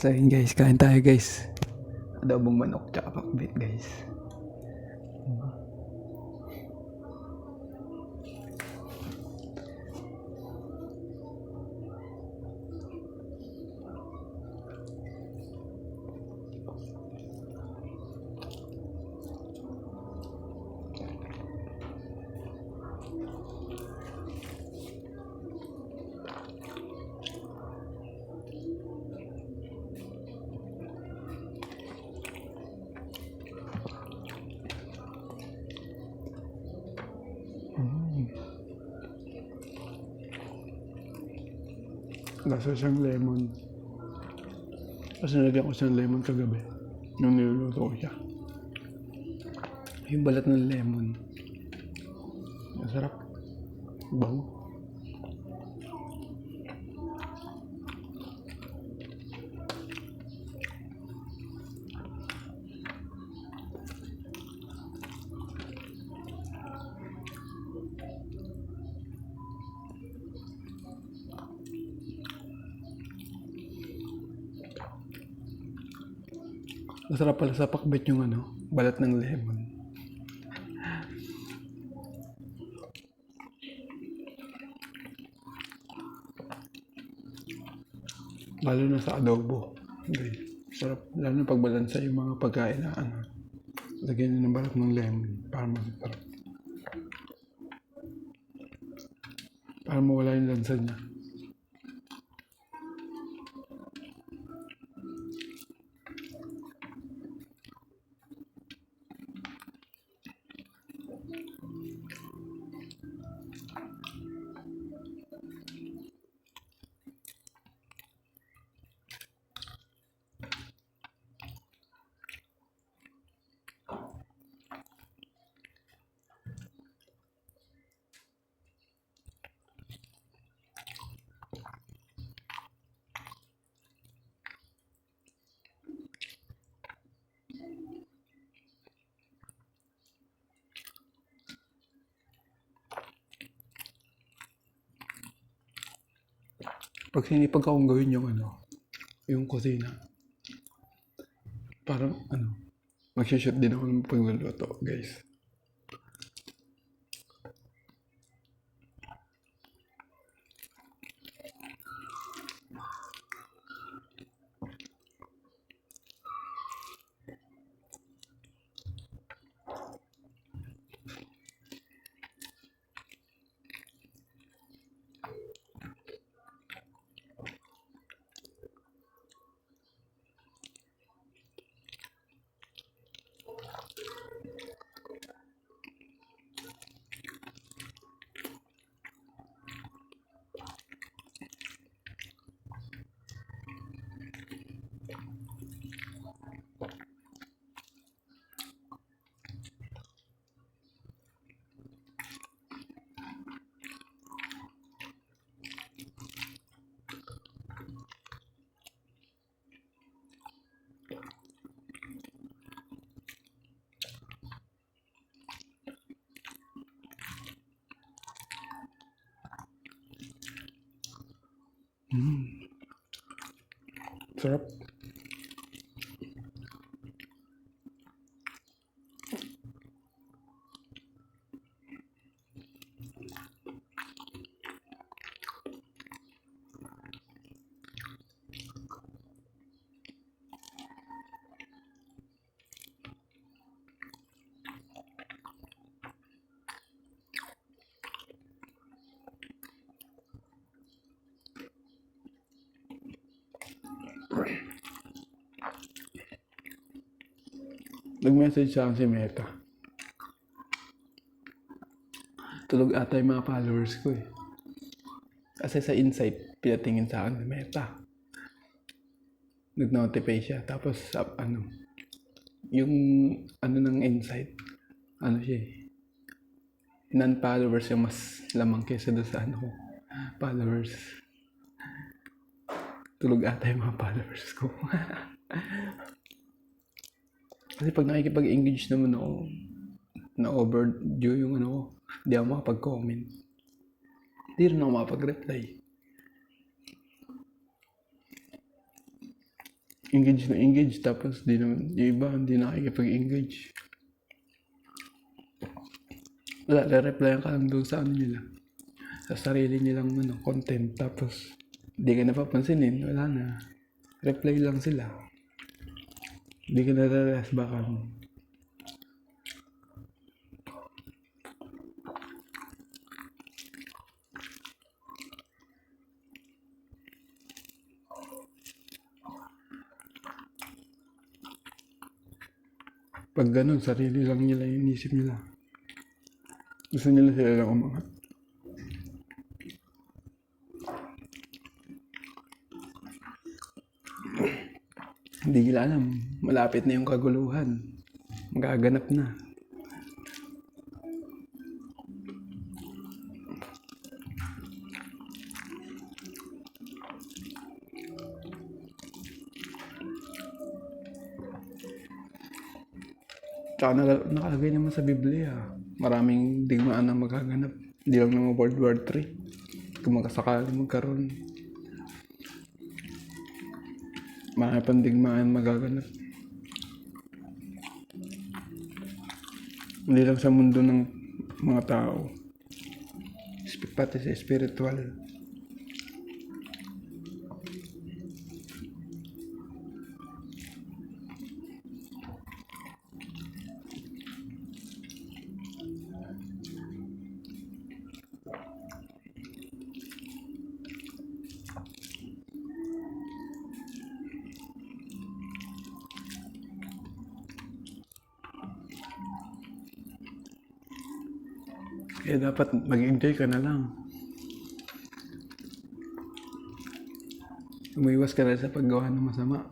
So yun guys, kain tayo guys. Adobong manok tsaka pakbit guys. Lasa siyang lemon. Kasi nalagyan ko siyang lemon kagabi nung niluluto ko siya. Yung balat ng lemon. Masarap. Bango. Masarap pala sa pakbet yung balat ng lemon. Lalo na sa adobo. Okay. Sarap. Lalo na pagbalansa yung mga pagkain na lagyan nyo ng balat ng lemon para masarap. Para mawala yung lansa niya. Pag sinipag akong gawin yung kusina, parang magshoot din ako ng pagluluto, guys. Sarap. Nag-message sa akin si Meta. Tulog ata yung mga followers ko eh. Kasi sa insight, pinatingin sa akin ni Meta. Nag-notify siya. Tapos, yung ng insight, siya eh. Non-followers yung mas lamang kesa doon sa followers. Tulog ata yung mga followers ko. Kasi pag nakikipag-engage naman ako, na-overdue yung di ako makapag-comment. Di rin ako makapag-reply. engage na engage, tapos di naman, yung iba hindi nakikipag-engage. Wala, re-replyan ka lang doon sa ano nila, sa sarili nilang content, tapos di ka napapansinin, wala na, reply lang sila, di ka nare-resbakan. Pag ganun, sarili lang nila yung inisip nila. Gusto nila sila lang umangat. Hindi nila alam, malapit na yung kaguluhan. Magaganap na. Tsaka nakalagay naman sa Biblia, maraming digmaan na magaganap. Hindi lang naman World War III. Kung makasakali magkaroon, marami pang digmaan magaganap. Hindi lang sa mundo ng mga tao, pati sa spiritual. Kaya dapat mag-enjoy ka na lang. Umiwas ka na sa paggawa ng masama.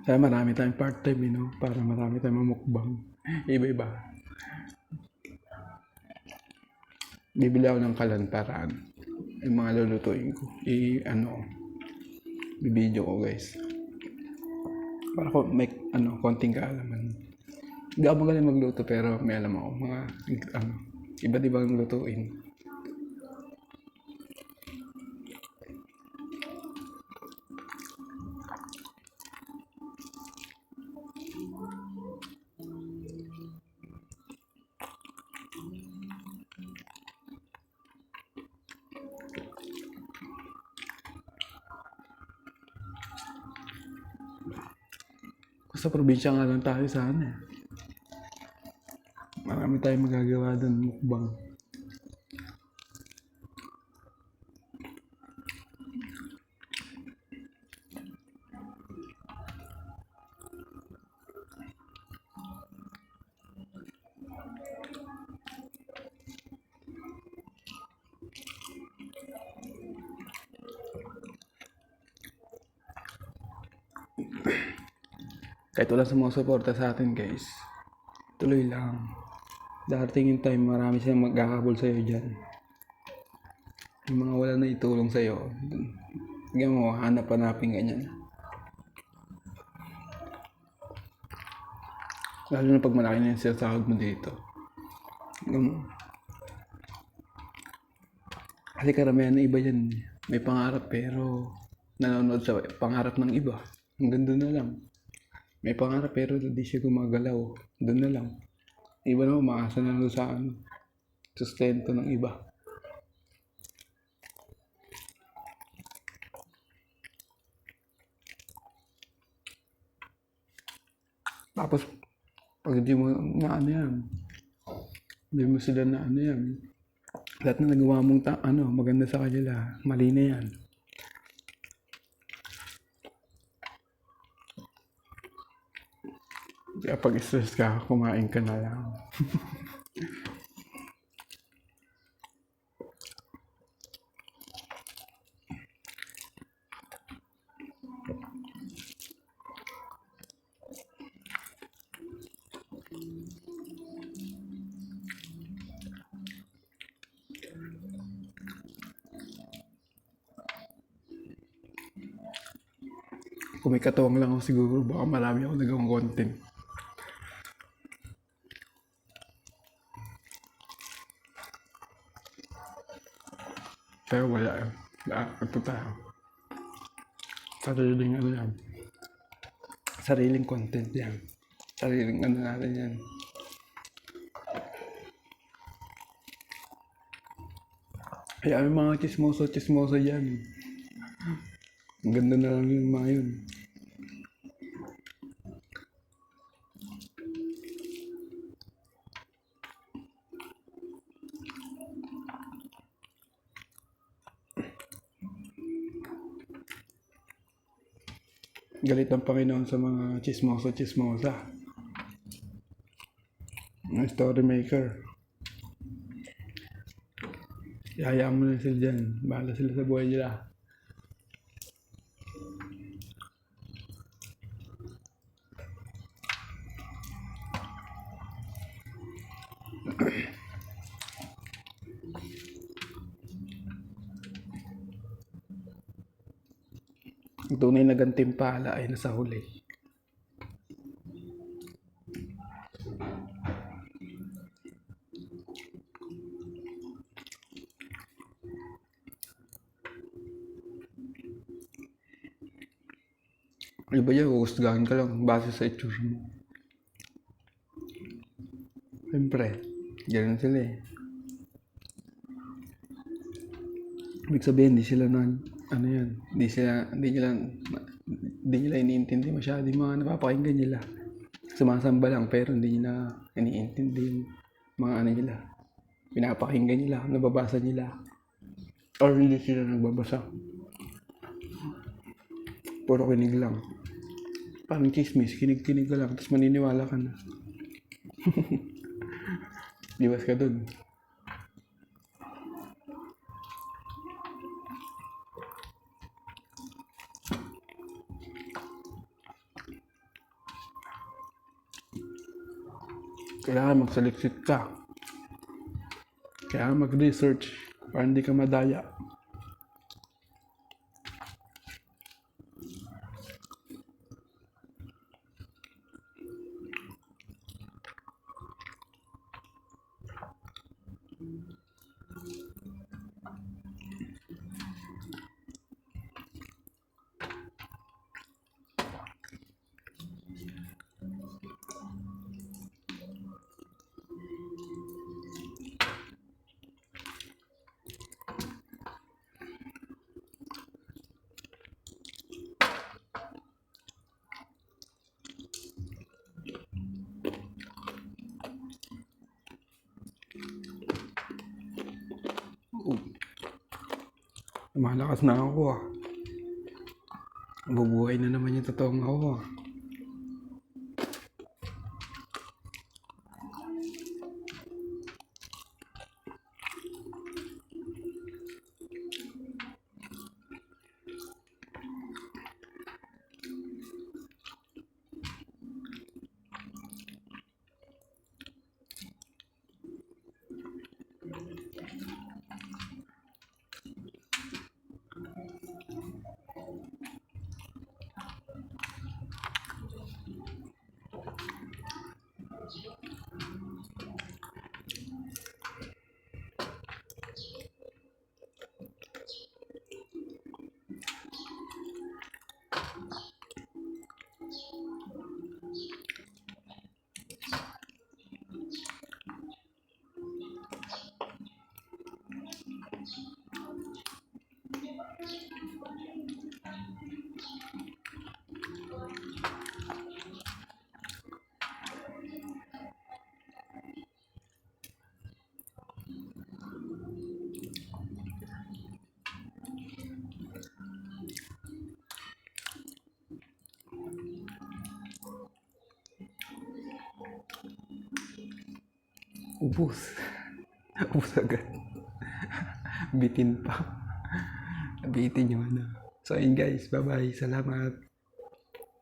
Kaya marami tayong part-time, para marami tayong mamukbang. Iba-iba. Bibili ako ng kalan para yung mga lulutuin ko. Bibidyo ko, guys. Para ko may konting kaalaman. Hindi ako magaling magluto, pero may alam ako mga iba't ibang lutuin. Sa probinsya nga lang tayo sana. Marami tayong magagawa doon, mukbang. Kahit wala sa mga suporta sa atin, guys, tuloy lang. Darating yung time, marami silang magkakabol sa'yo dyan. Yung mga wala na itulong sa'yo, bigyan mo, hanap-hanapin ganyan. Lalo na pag malaki na yung sinasahod mo dito. Kasi karamihan na iba yan, may pangarap pero nanonood sa pangarap ng iba. Hanggang doon na lang. May pangarap pero hindi siya gumagalaw. Doon na lang. Iba naman, maasa na lang sa sustento ng iba. Tapos, pag hindi mo hindi mo sila lahat na nagawa mong maganda sa kanila, mali na yan. Kapag stress ka, kumain ka na lang. Kung may katuwang lang ako siguro, baka marami ako nagawang content. Pero wala. Ito tayo. Sariling ano yan. Sariling content yan. Sariling ano natin yan. Kaya may mga chismoso yan. Ang ganda na lang yung mga yun. Galit ang Panginoon sa mga chismosa. Mga story maker. Ihayaan mo na sila dyan. Bahala sila sa buhay nila. Ang tunay na gantimpala ay nasa huli. Iba yan, huhusgahan ka lang base sa itsura mo. Siyempre, ganun sila eh. Ibig sabihin, di sila na, ano yan, di nila iniintindi masyado yung mga napapakinggan nila. Sumasamba lang pero hindi nila iniintindi yung mga ano nila. Pinapakinggan nila, nababasa nila. Or hindi sila nagbabasa. Puro kinig lang. Parang chismis, kinig-kinig ka lang, tapos maniniwala ka na. Diwas ka dun. Kailangan magsaliksik ka. Kailangan mag-research para hindi ka madaya. Malakas na ako ah. Bubuhay na naman yung totoong ako ah. ubos. Ubos agad. Bitin pa. Bitin yung ano. So, ayun guys. Bye-bye. Salamat.